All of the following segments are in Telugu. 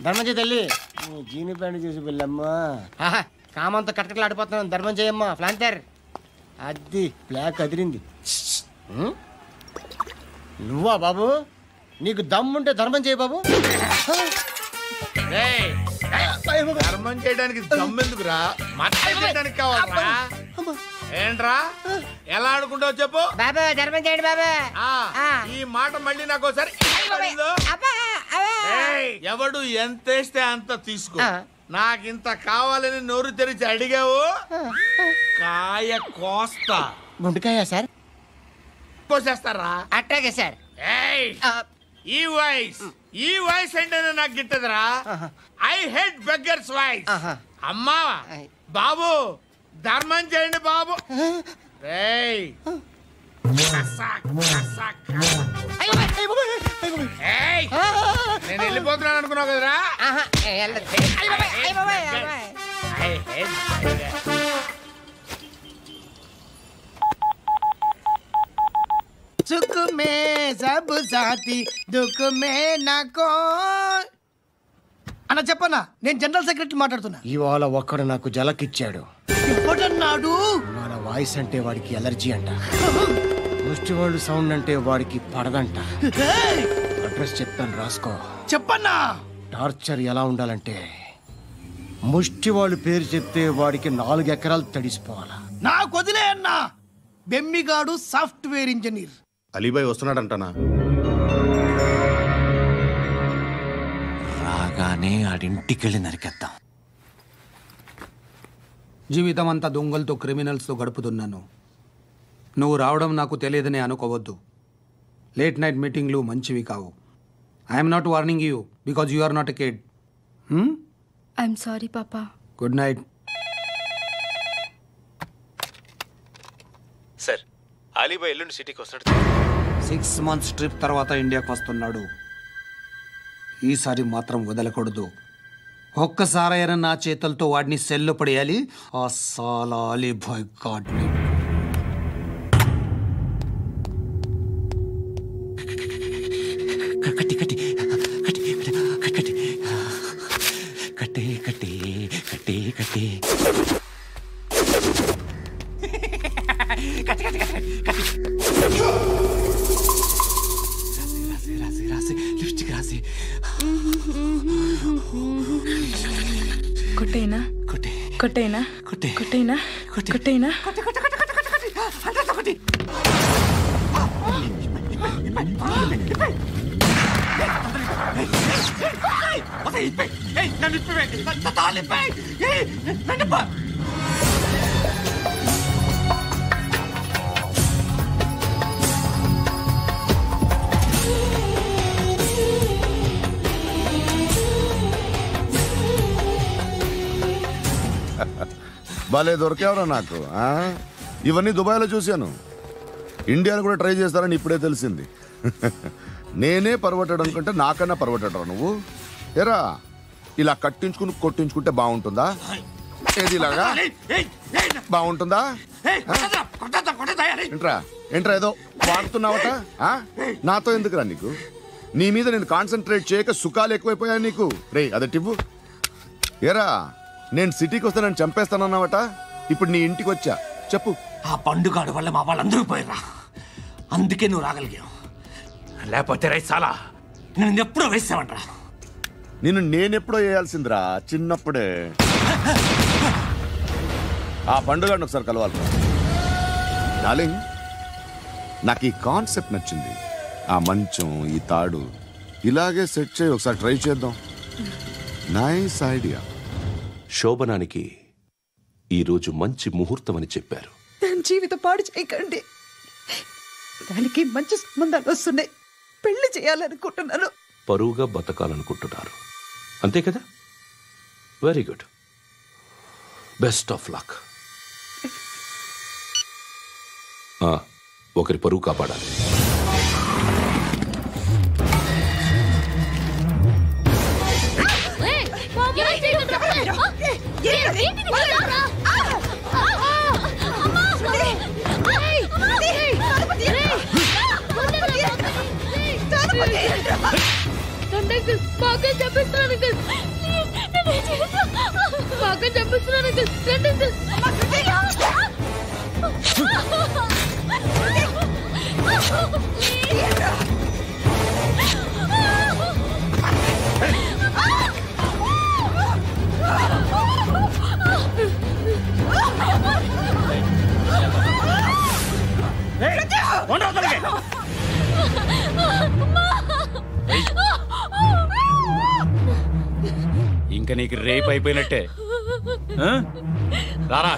ధర్మం చేయి తల్లి. జీని ప్యాంట్ చూసి వెళ్ళమ్మా. కామంతో కట్టకలాడిపోతున్నాను. ధర్మం చేయమ్మా. ఫ్లాంతర్ అది బ్లాక్ అదిరింది. నువ్వా బాబు? నీకు దమ్ముంటే ధర్మం చేయి బాబు. ధర్మం చేయడానికి దమ్మెందుకురా? మర్డర్ చేయడానికి కావాలరా? ఏంట్రా ఎలా ఆడుకుంటావు చెప్పు. బాబా ధర్మం చేయండి బాబా. ఈ మాట మళ్ళీ నాకు ఒకసారి ఎవడు ఎంత వేస్తే అంత తీసుకో. నాకింత కావాలని నోరు తెరిచి అడిగావు, కాయ కోస్తా. గుండెకాయ సార్? కోసేస్తారా? అట్టాగే సార్. ఈ వాయిస్ అంటేనే నాకు గిట్టదురా. I hate beggars voice. అమ్మా బాబు ధర్మం చేయండి బాబు. నేను వెళ్ళిపోతున్నాను అనుకున్నావు కదరా. సుఖ మే సబ్ సాథీ దుఃఖ మే నాకో. అన్న చెప్పన్నా, నేను జనరల్ సెక్రటరీ మాట్లాడుతున్నా. ఇవాళ ఒక్కడు నాకు జలకిచ్చాడు. ఎవడన్నాడు? మన వాయిస్ అంటే వాడికి ఎలర్జీ అంట. ముష్టి వాళ్ళు సౌండ్ అంటే వాడికి పడదంట. అడ్రస్ చెప్తాను రాసుకో. చెప్పన్నా. టార్చర్ ఎలా ఉండాలంటే ముష్టి వాళ్ళు పేరు చెప్తే వాడికి 4 ఎకరాలు తడిసిపోవాలా. నాకు వదిలే అన్నా. బెమ్మిగాడు సాఫ్ట్వేర్ ఇంజనీర్. అలీబాయ్ వస్తున్నాడంటనా? రాగానే ఆడింటికెళ్ళి నరికేద్దాం. జీవితం అంతా దొంగలతో క్రిమినల్స్తో గడుపుతున్నాను. నువ్వు రావడం నాకు తెలియదని అనుకోవద్దు. లేట్ నైట్ మీటింగ్లు మంచివి కావు. I'm not warning you because you are not a kid. I'm sorry పాపా. Good night. సార్, అలీబాయ్ ఎల్లుండి సిటీకి వస్తాడు. 6 months ట్రిప్ తర్వాత ఇండియాకి వస్తున్నాడు. ఈసారి మాత్రం వదలకూడదు. ఒక్కసారైనా నా చేతులతో వాడిని సెల్లు పడేయాలి. ఆ సాలా అలీబాయ్ గాడ్ని. కట్టి కట్టి కట్టి కట్టి కట్టి కట్టి కట్టి కట్టి కొట్టేనా కొట్టేనా కొట్టేనా కొట్టేనా. భలే దొరికేవరా నాకు. ఇవన్నీ దుబాయ్లో చూశాను. ఇండియాలో కూడా ట్రై చేస్తారని ఇప్పుడే తెలిసింది. నేనే పర్వటడం కంటే నాకన్నా పర్వటరా నువ్వు. ఎరా ఇలా కట్టించుకుని కొట్టించుకుంటే బాగుంటుందా? ఏది ఇలాగా బాగుంటుందా? ఏంట్రా ఏంట్రా ఏదో వాడుతున్నావట. నాతో ఎందుకురా నీకు? నీ మీద నేను కాన్సన్ట్రేట్ చేయక సుఖాలు ఎక్కువైపోయా నీకు. రే అదటివ్వు. ఎరా నేను సిటీకి వస్తే నన్ను చంపేస్తానన్నావట. ఇప్పుడు నీ ఇంటికి వచ్చా. చెప్పు. ఆ పండుగాడు వల్ల మా వాళ్ళందరూ పోయిరా. అందుకే నువ్వు రాగలిగావు. లేకపోతే రైసాలా నేను ఎప్పుడో వేసామంటరా. నిన్ను నేనెప్పుడో వేయాల్సిందిరా చిన్నప్పుడే. ఆ పండుగాడిని ఒకసారి కలవాలి. డార్లింగ్ నాకు ఈ కాన్సెప్ట్ నచ్చింది. ఆ మంచం ఈ తాడు ఇలాగే సెట్ చేయి. ఒకసారి ట్రై చేద్దాం. Nice idea. శోభనానికి ఈరోజు మంచి ముహూర్తం అని చెప్పారు. దాని జీవితం పాడు చేయకండి. దానికి మంచి సంబంధాలు వస్తున్నాయి. పెళ్లి చేయాలనుకుంటున్నాను. పరువుగా బతకాలనుకుంటున్నారు అంతే కదా? Very good. Best of luck. ఒకరి పరువు కాపాడాలి. అంకుల్ బాగా చెప్పిస్తున్నాను అంకుల్ బాగా చెప్పిస్తున్నాను అంకుల్ రండి ఇంకా నీకు రేపు అయిపోయినట్టే రారా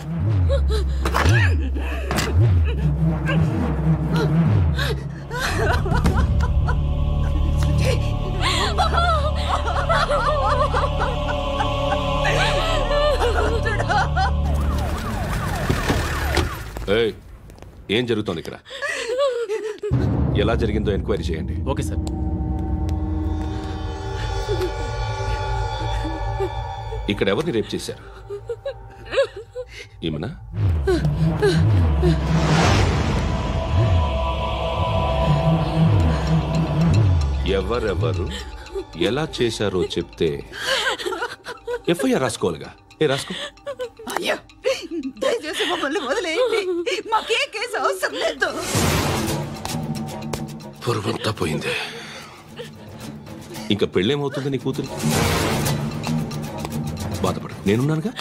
ఏం జరుగుతోంది ఇక్కడ? ఎలా జరిగిందో ఎంక్వైరీ చేయండి. Okay sir. ఇక్కడ ఎవరిని రేప్ చేశారు? ఈమెనా? ఎవరెవరు ఎలా చేశారో చెప్తే ఎఫ్ఐఆర్ రాసుకోవాలిగా. రాసుకో. దయచేసి మమ్మల్ని వదిలేయండి, మాకే కేసు అవసరం లేదు. పొరుగుంతా పోయింది. ఇంకా పెళ్ళేమవుతుంది నీ కూతురు? బాధపడు, నేనున్నానుగా.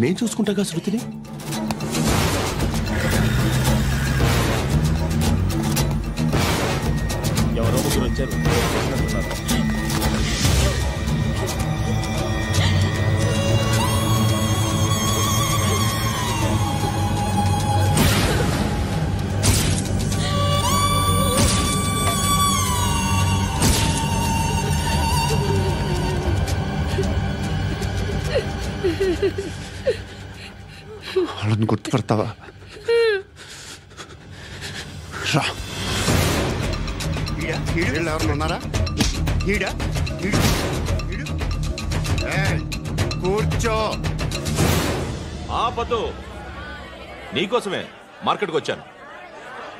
నేను చూసుకుంటాగా శృతిని. ఎవరో ముగ్గురు వచ్చారు. వాళ్ళని గుర్తుపడతావా? రా. ఎవరు ఉన్నారా? కూర్చో. ఆపద్దు, నీకోసమే మార్కెట్కి వచ్చాను.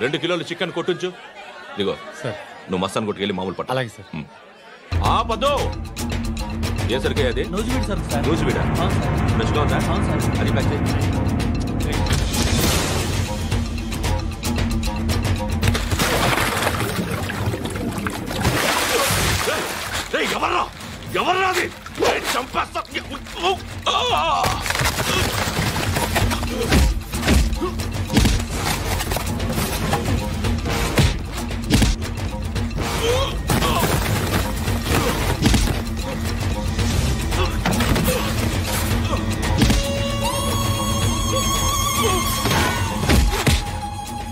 2 కిలోలు చికెన్ కొట్టుంచు. ఇదిగో సార్, నువ్వు మస్తాన్ కొట్టుకెళ్ళి మామూలు పట్టు. అలాగే సార్. ఆపద్దు. ఏ సరికే అది? నూజివీడు సార్. నూజివీడా? ఫ్రెష్గా ఉందా? అది ప్యాక్ చేయి. ఎవర్రా ఎవర్రా అది? చంపేస్తా.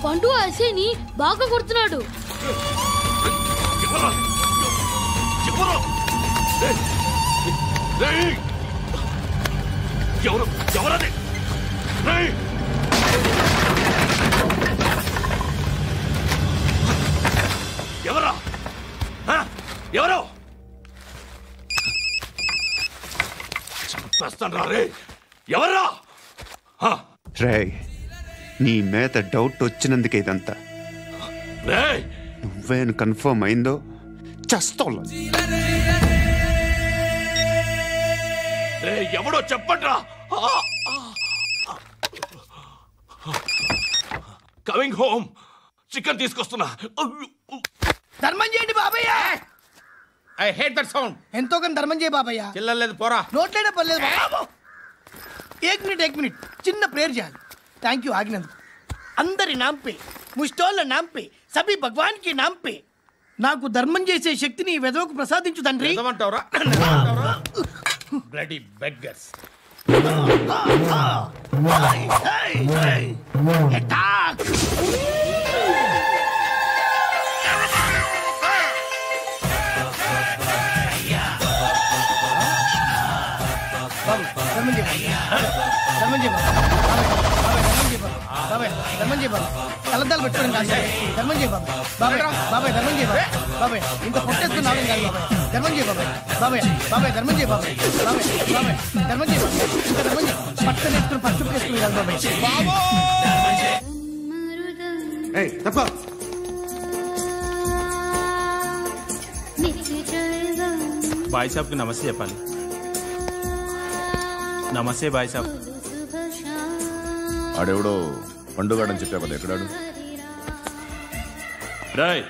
పండు అసేని బాగా కొడుతున్నాడు. ఎవరది? ఎవరా? ఎవరు? చంపేస్తాను రా రే. ఎవర్రా? రే, నీ మీద డౌట్ వచ్చినందుకే ఇదంతా. నువ్వేను కన్ఫర్మ్ అయిందో చస్తావు. ఎవడో చెప్పట్రా. Coming home. చికెన్ తీసుకొస్తున్నా. ధర్మం చేయండి బాబయ్య. I hate that sound. ఎంతో కానీ ధర్మం చేయ బాబయ్య. చిల్లలేదు పోరా. నోట్లైనా పర్లేదు బాబు. ఏక్ మినిట్ చిన్న ప్రేయర్ చేయాలి. థ్యాంక్ యూ ఆగినందుకు. అందరి నాంపే, ముష్టోళ్ళ నాంపే, సభీ భగవాన్ కి నాంపే నాకు ధర్మం చేసే శక్తిని ఈ వెధవకు ప్రసాదించు తండ్రి. Bloody beggars. అటాక్. బాబు ధర్మం చేయ ధర్మం చేయ బాబాయ్ ధర్మం చేయ బాబు. కలద్దాలు పెట్టుకోండి కాదు ధర్మం చేయ బాబు. బాబాయ్ ధర్మం చేయ బాబాయ్. ఇంత పొట్టేసుకుని నాగం కాదు బాబాయ్. ధర్మం చేయ బాబాయ్ ధర్మం చేయ బాబాయ్. ధర్మం చేయ ఇంకా ధర్మం చేయ. పట్టణ వేసుకుని పట్టు వేసుకుని కాదు బాబాయ్. తప్ప బాయ్ సాబ్కి నమస్తే చెప్పాలి. నమస్తే బాయ్ సాబ్. ఆడెవడో పండుగాడని చెప్పా కదా, ఎక్కడాడు? రాయ్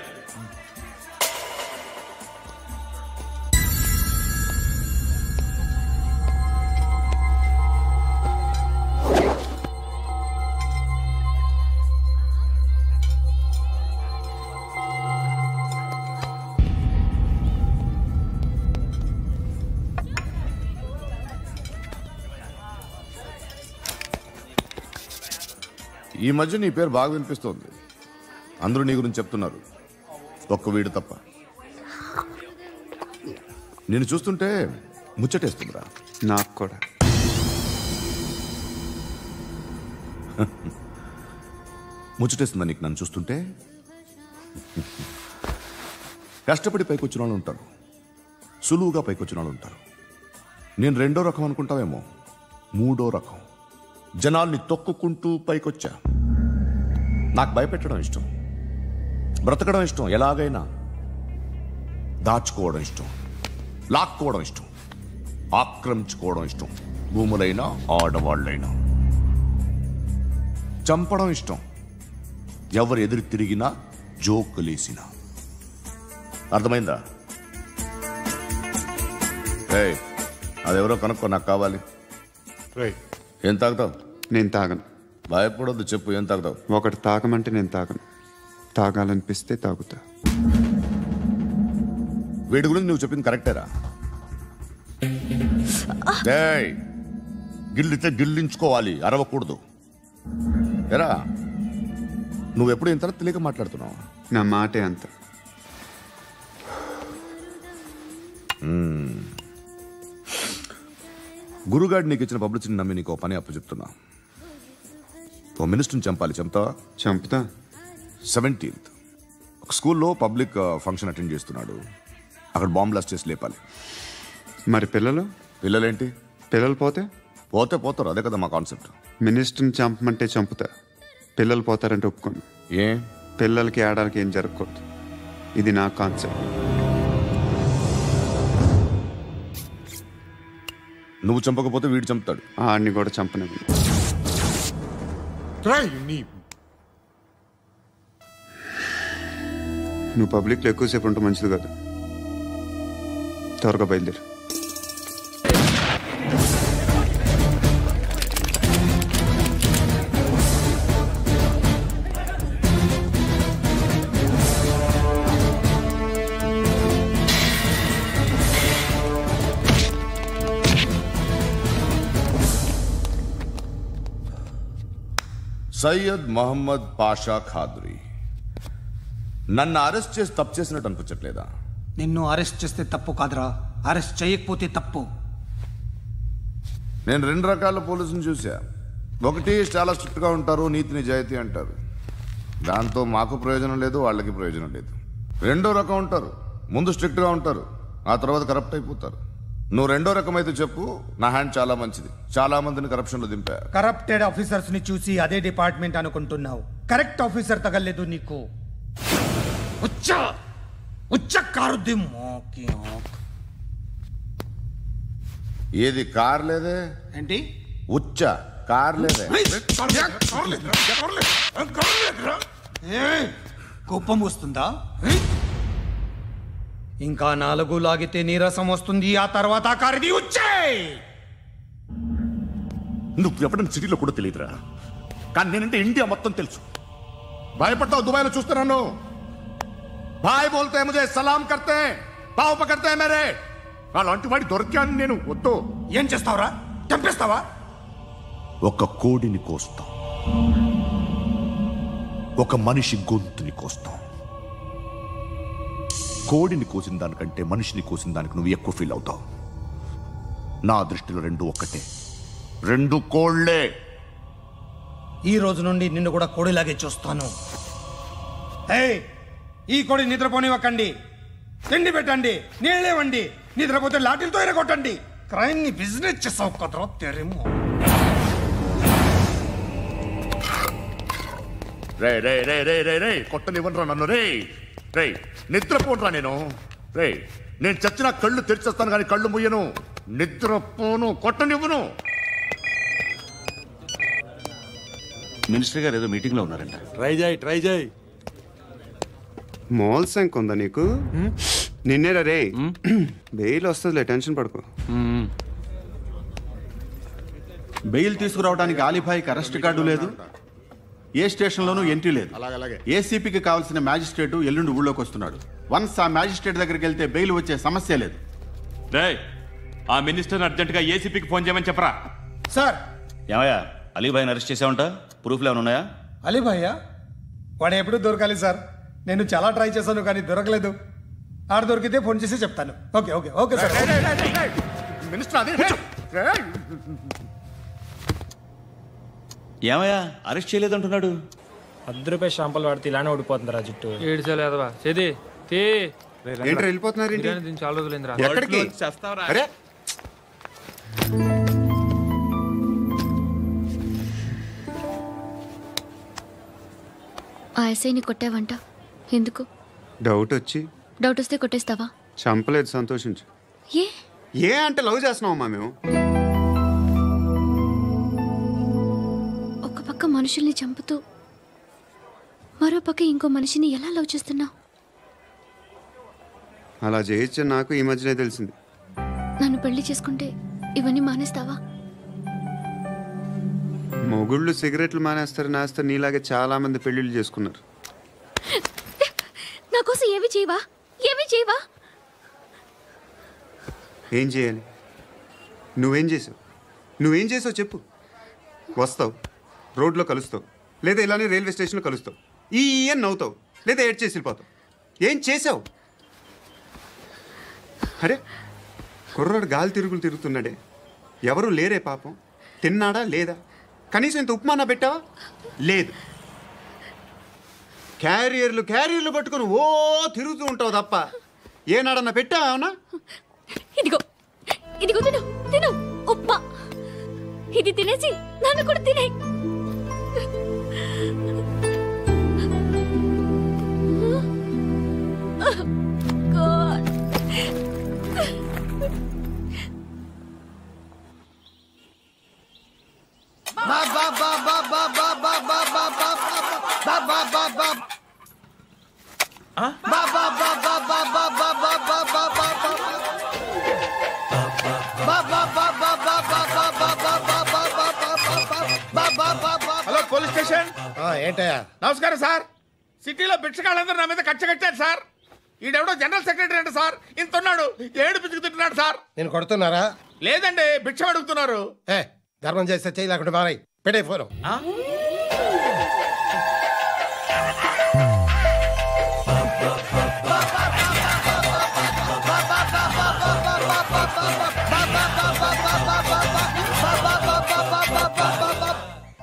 ఈ మధ్య నీ పేరు బాగా వినిపిస్తోంది. అందరూ నీ గురించి చెప్తున్నారు, ఒక్క వీడు తప్ప. నేను చూస్తుంటే ముచ్చటేస్తుందిరా. నాకు కూడా. ముచ్చటేస్తుందా నీకు నన్ను చూస్తుంటే? కష్టపడి పైకి వచ్చిన వాళ్ళు ఉంటారు, సులువుగా పైకి వచ్చిన వాళ్ళు ఉంటారు. నేను రెండో రకం అనుకుంటావేమో, మూడో రకం. జనాల్ని తొక్కుకుంటూ పైకొచ్చా. నాకు భయపెట్టడం ఇష్టం, బ్రతకడం ఇష్టం, ఎలాగైనా దాచుకోవడం ఇష్టం, లాక్కోవడం ఇష్టం, ఆక్రమించుకోవడం ఇష్టం. భూములైనా ఆడవాళ్ళైనా చంపడం ఇష్టం, ఎవరు ఎదురు తిరిగినా జోకులేసినా. అర్థమైందా? అదెవరో కనుక్కో, నాకు కావాలి. ఏం తాగుతావు? నేను తాగను. భయపడొద్దు, చెప్పు ఏం తాగుతావు? ఒకటి తాగమంటే నేను తాగను, తాగాలనిపిస్తే తాగుతా. వీడి గురించి నువ్వు చెప్పింది కరెక్టేరా? గిల్లితే గిల్లించుకోవాలి, అరవకూడదు. ఎరా నువ్వెప్పుడు ఇంత తెలియక మాట్లాడుతున్నావు? నా మాటే అంత. గురుగాడు నీకు ఇచ్చిన పబ్లిసిటీని నమ్మి నీకు పని అప్పు చెప్తున్నా. ఓ మినిస్టర్ని చంపాలి, చంపుతావా? చంపుతా. 17th ఒక స్కూల్లో పబ్లిక్ ఫంక్షన్ అటెండ్ చేస్తున్నాడు, అక్కడ బాంబ్ బ్లాస్ట్ చేసి లేపాలి. మరి పిల్లలేంటి? పిల్లలు పోతే పోతారు, అదే కదా మా కాన్సెప్ట్. మినిస్టర్ని చంపమంటే చంపుతా, పిల్లలు పోతారంటే ఒప్పుకోను. ఏ పిల్లలకి ఆడడానికి ఏం జరగకూడదు, ఇది నా కాన్సెప్ట్. నువ్వు చంపకపోతే వీడు చంపుతాడు. ఆడిని కూడా చంపనివ్వను. నువ్వు పబ్లిక్లో ఎక్కువసేపు ఉంటే మంచిది కాదు. త్వరగా బయలుదేరు. సయ్యద్ మహమ్మద్ పాషా ఖాద్రీ. నన్ను అరెస్ట్ చేసి తప్పు చేసినట్టు అనిపించట్లేదా? నిన్ను అరెస్ట్ చేస్తే తప్పు కాదురా, అరెస్ట్ చేయకపోతే తప్పు. నేను 2 రకాల పోలీసుని చూసా. ఒకటి చాలా స్ట్రిక్ట్గా ఉంటారు, నీతి నిజాయితీ అంటారు, దాంతో మాకు ప్రయోజనం లేదు, వాళ్ళకి ప్రయోజనం లేదు. రెండో రకం ఉంటారు, ముందు స్ట్రిక్ట్గా ఉంటారు, ఆ తర్వాత కరప్ట్ అయిపోతారు. నువ్వు రెండో రకం అయితే చెప్పు, నా హ్యాండ్ చాలా మంచిది, చాలా మందిని కరప్షన్లో దింపా. కరప్టెడ్ ఆఫీసర్స్ ని చూసి అదే డిపార్ట్మెంట్ అనుకుంటున్నావు, కరెక్ట్ ఆఫీసర్ తగలేదు నీకు. ఏది కార్ లేదే ఏంటి? ఉచ్చ కార్ లేదే. కోపం వస్తుందా? ఇంకా 4 లాగితే నీరసం వస్తుంది, ఆ తర్వాత కారిది వచ్చే. నువ్వు ఎప్పుడైనా సిటీలో కూడా తెలియదురా, కానీ నేనంటే ఇండియా మొత్తం తెలుసు. భయపడతావు? దుబాయ్లో చూస్తున్నాను. భాయ్ బోల్తే ముజే సలాం కర్తే, పావు పకర్తే మేరే. అలాంటి వాడి దొరికాను నేను. వద్దు. ఏం చేస్తావురా? చంపేస్తావా? ఒక కోడిని కోస్తాం, ఒక మనిషి గొంతుని కోస్తాం. కోడిని కోసిన దానికంటే మనిషిని కోసిన దానికి నువ్వు ఎక్కువ ఫీల్ అవుతావు. నా దృష్టిలో 2 ఒక్కటే, 2 కోళ్లే. ఈ రోజు నుండి నిన్ను కూడా కోడిలాగే చూస్తాను. ఈ కోడి నిద్రపోనివ్వకండి, తిండి పెట్టండి, నీళ్ళేవండి. నిద్రపోతే లాఠీలతో ఎరగొట్టండి. క్రైమ్ ని బిజినెస్ చేసావు కదరా తెరేమో. రే రే రే రే రే రే కొట్టనివ్వనరా నన్ను. రే రే నిద్రపోనరా నేను. రే నేను చచ్చిన కళ్ళు తెరిచేస్తాను కానీ కళ్ళు ముయ్యను, నిద్రపోను, కొట్టనివ్వను. మినిస్టర్ గారు ఏదో మీటింగ్ లో ఉన్నారంట. ట్రై చేయి. మోల్ సంక్ ఉందా నీకు? నిన్నేరా రే. బెయిల్ వస్తుందిలే, టెన్షన్ పడుకో. బెయిల్ తీసుకురావడానికి ఆలిభాయికి అరెస్ట్ కార్డు లేదు, ఏ స్టేషన్లోనూ ఎంట్రీ లేదు. ఏసీపీకి కావాల్సిన మ్యాజిస్ట్రేటు ఎల్లుండి ఊళ్ళోకి వస్తున్నాడు. వన్స్ ఆ మ్యాజిస్ట్రేట్ దగ్గరికి వెళ్తే బెయిల్ వచ్చే సమస్య లేదు. ఆ మినిస్టర్ అర్జెంట్ గా ఏసీపీకి ఫోన్ చేయమని చెప్పరా. సార్. ఏమయ్యా అలీభాయిని అరెస్ట్ చేసావంట? ప్రూఫ్లు ఏమైనా ఉన్నాయా? అలీభాయ్యా? వాడు ఎప్పుడు దొరకాలి సార్. నేను చాలా ట్రై చేశాను కానీ దొరకలేదు. ఆడ దొరికితే ఫోన్ చేసి చెప్తాను. Okay okay okay sir. ఏమయ్యా అరెస్ట్ చేయలేదంటున్నాడు? ₹10 షాంపులు వాడితే ఇలానే ఓడిపోతుందిరా జుట్టు. ఏడ్చలేదవా చేది ఏంట్రా వెళ్ళిపోతున్నారు? చాలా రోజులైందిరా. ఎక్కడికి? అరే ఆ ఎస్ఐని కొట్టావంట, ఎందుకు? డౌట్ వచ్చి. డౌట్ వస్తే కొట్టేస్తావా? చంపలేదు, సంతోషించు. ఏ అంటే లవ్ చేస్తున్నావమ్మా మేము. ఒక పక్క మనుషుల్ని చంపుతూ మరో పక్క ఇంకో మనిషిని ఎలా లవ్ చేస్తున్నావు? అలా చేయొచ్చని నాకు ఈ మధ్యనే తెలిసింది. నన్ను పెళ్లి చేసుకుంటే ఇవన్నీ మానేస్తావా? మొగుళ్ళు సిగరెట్లు మానేస్తారు, నేస్తారు. నీలాగే చాలా మంది పెళ్లిళ్ళు చేసుకున్నారు. నా కోసం ఏమి చేయవా? ఏమి చేయవా? ఏం చేయాలి? నువ్వేం చేసావు చెప్పు. వస్తావు, రోడ్లో కలుస్తావు, లేదా ఇలానే రైల్వే స్టేషన్లో కలుస్తావు, ఈ అని నవ్వుతావు, లేదా ఏడ్ చేసి వెళ్ళిపోతావు. ఏం చేసావు? అరే కుర్రాడు గాలి తిరుగుతున్నాడే, ఎవరు లేరే పాపం. తిన్నాడా లేదా? కనీసం ఇంత ఉప్మానా పెట్టావా? లేదు. క్యారియర్లు పట్టుకుని ఓ తిరుగుతూ ఉంటావు తప్ప ఏనాడన్నా పెట్టావా? అవునా? ఇదిగో తిను తిను ఉప్మా. ఇది తినేసి నన్ను కూడా తినే. Hello police station. ఏంటయ్యా? నమస్కారం సార్. సిటీలో భిక్షగాళ్ళందరూ నా మీద కచ్చ కట్టారు సార్. ఈడెవడో జనరల్ సెక్రటరీ అంట సార్. ఇంత ఉన్నాడు, ఏడు పిచ్చుకు తింటున్నాడు సార్. నేను కొడుతున్నారా? లేదండి, భిక్ష అడుగుతున్నారు. ధర్మం చేస్తే చేయి, లేకుండా మారాయి. పెట్టే ఫోను.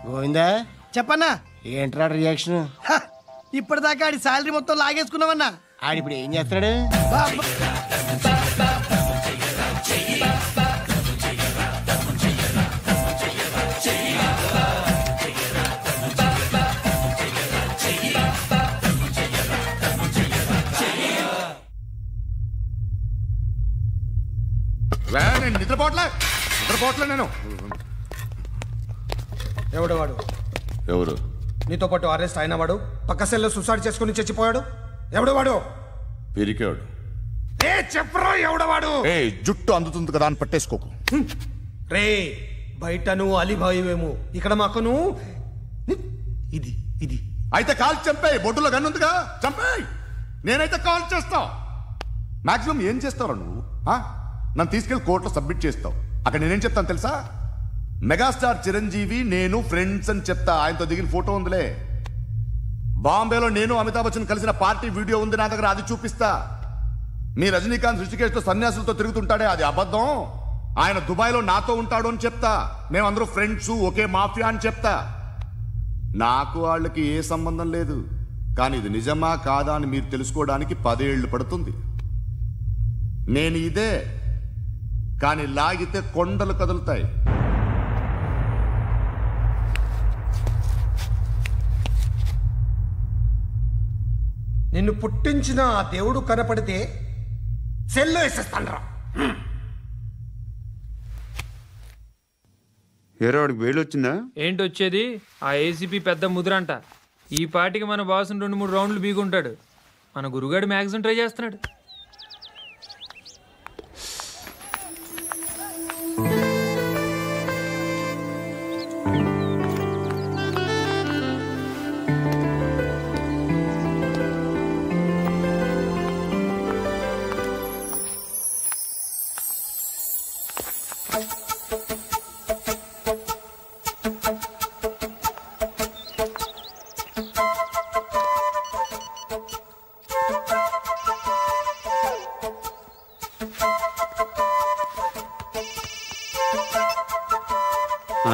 గోవిందా చెప్పన్నా. ఏంట్రా రియాక్షన్? ఇప్పటిదాకా ఆడి శాలరీ మొత్తం లాగేసుకున్నావన్నా. ఆడిప్పుడు ఏం చేస్తున్నాడు? నిద్రపోవట్లే నేను. ఎవడు వాడు? ఎవరు? నీతో పాటు అరెస్ట్ అయిన వాడు, పక్క సెల్లో సూసైడ్ చేసుకుని చచ్చిపోయాడు. ఎవడు వాడు? పిరికాడు. చెప్పరా ఎవడవాడు? జుట్టు అందుతుంది కదా అని పట్టేసుకోకు. రే బయట నువ్వు అలీభాయివేమో, ఇక్కడ మాకు నువ్వు ఇది ఇది. అయితే కాల్ చంపేయి. బొడ్డులో గన్నుందిగా, చంపేయి. నేనైతే కాల్ చేస్తా. మాక్సిమం ఏం చేస్తావు నువ్వు? నన్ను తీసుకెళ్లి కోర్టులో సబ్మిట్ చేస్తావు. అక్కడ నేనేం చెప్తాను తెలుసా? మెగాస్టార్ చిరంజీవి నేను ఫ్రెండ్స్ అని చెప్తా. ఆయనతో దిగిన ఫోటో ఉందిలే. బాంబేలో నేను అమితాబ్ బచ్చన్ కలిసిన పార్టీ వీడియో ఉంది నా దగ్గర, అది చూపిస్తా. మీ రజనీకాంత్ ఋషికేశ్తో సన్యాసులతో తిరుగుతుంటాడే, అది అబద్ధం. ఆయన దుబాయ్లో నాతో ఉంటాడు అని చెప్తా. మేమందరూ ఫ్రెండ్స్, ఒకే మాఫియా అని చెప్తా. నాకు వాళ్ళకి ఏ సంబంధం లేదు. కానీ ఇది నిజమా కాదా అని మీరు తెలుసుకోవడానికి 10 ఏళ్లు పడుతుంది. నేను ఇదే, కానీ లాగితే కొండలు కదులుతాయి. నిన్ను పుట్టించిన ఆ దేవుడు కనపడితే సెల్లో వేసేస్తాను రా. ఏరా వాడికి వేలు వచ్చిందా? ఏంటి వచ్చేది? ఆ ఏసీపీ పెద్ద ముద్రంట. ఈ పాటికి మన బాసుని 2-3 రౌండ్లు బీగుంటాడు. మన గురుగాడు మ్యాక్సిమం ట్రై చేస్తున్నాడు.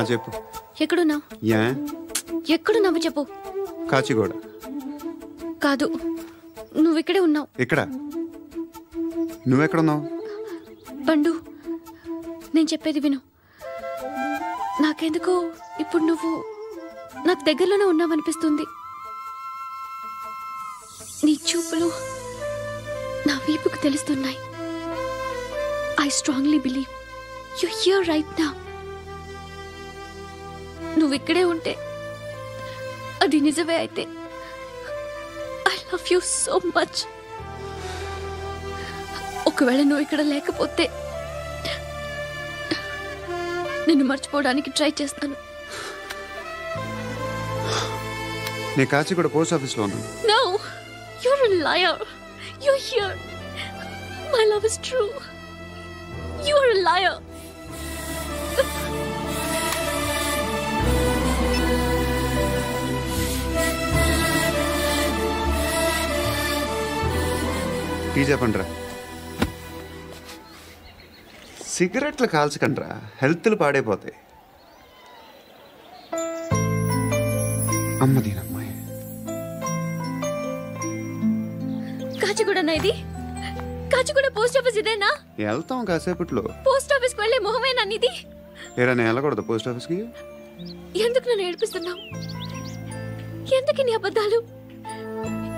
చెప్పు. ఎక్కడున్నావు? ఎక్కడున్నావు చెప్పు. కాచిగూడ. కాదు, నువ్వు ఇక్కడే ఉన్నావు. ఇక్కడ నువ్వెక్కడున్నావు? పండు, నేను చెప్పేది విను. నాకెందుకో ఇప్పుడు నువ్వు నాకు దగ్గరలోనే ఉన్నావనిపిస్తుంది. నీ చూపులు నా వీపుకు తెలుస్తున్నాయి. I strongly believe you here right now. నువ్వు ఇక్కడే ఉంటే అది నిజమే అయితే I love you so much. ఒకవేళ నువ్వు ఇక్కడ లేకపోతే నిన్ను మర్చిపోవడానికి ట్రై చేస్తాను. నేను కాచిగూడ పోస్ట్ ఆఫీస్లో ఉన్నాను. No, you're a liar. You're here. My love is true. You're a liar. Tea చెప్పండిరా. సిగరెట్లు కాల్చకండ్రా, హెల్త్లు పాడైపోతాయి. అమ్మదీనమ్మాయి. కాచిగూడనా ఇది? కాచిగూడ పోస్ట్ ఆఫీస్ ఇదేనా? వెళ్తాం కాసేపట్లో. పోస్ట్ ఆఫీస్కి వెళ్ళే మొహమేనా ఇది? ఏరా నేను వెళ్ళకూడదు పోస్ట్ ఆఫీస్కి? ఎందుకు నన్ను ఏడిపిస్తున్నావు? ఎందుకు నీ అబద్ధాలు?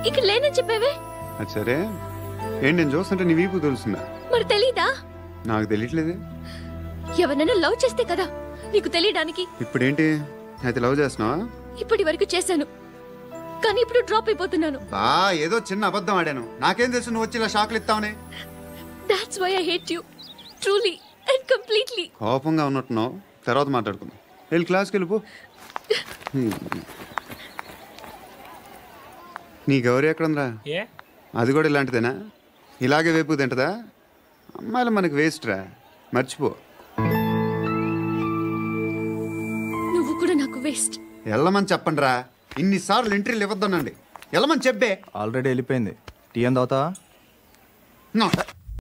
ఇక్కడ లేనని చెప్పేవే. అది సరే, ఏంటి నేను చూస్తుంటే నీ వీపు తెలుస్తుందా? మరి తెలీదా? నాకు తెలియట్లేదే. ఎవరైనా లవ్ చేస్తే కదా నీకు తెలియడానికి. ఇప్పుడేంటి అయితే లవ్ చేస్తున్నావా? ఇప్పటి వరకు చేశాను, కానీ ఇప్పుడు డ్రాప్ అయిపోతున్నాను. ఏదో చిన్న అబద్ధం ఆడాను. నాకేం తెలుసు నువ్వు వచ్చి ఇలా షాక్లు ఇస్తావని. That's why I hate you. Truly and completely. కోపంగా ఉన్నట్టున్నావు, తర్వాత మాట్లాడుకుందాం. వెళ్ళి క్లాస్కి వెళ్ళిపో. నీ గౌరీ ఎక్కడుందిరా? అది కూడా ఇలాంటిదేనా? ఇలాగే వేపు తింటదా? అమ్మాయిలు మనకి వేస్ట్ రా, మర్చిపో. నువ్వు కూడా నాకు వేస్ట్. వెళ్ళమని చెప్పండి రా. ఇన్నిసార్లు ఎంట్రీలు ఇవ్వద్దనండి. వెళ్ళమని చెప్పే. ఆల్రెడీ వెళ్ళిపోయింది. టీ ఏం తాగుతావా?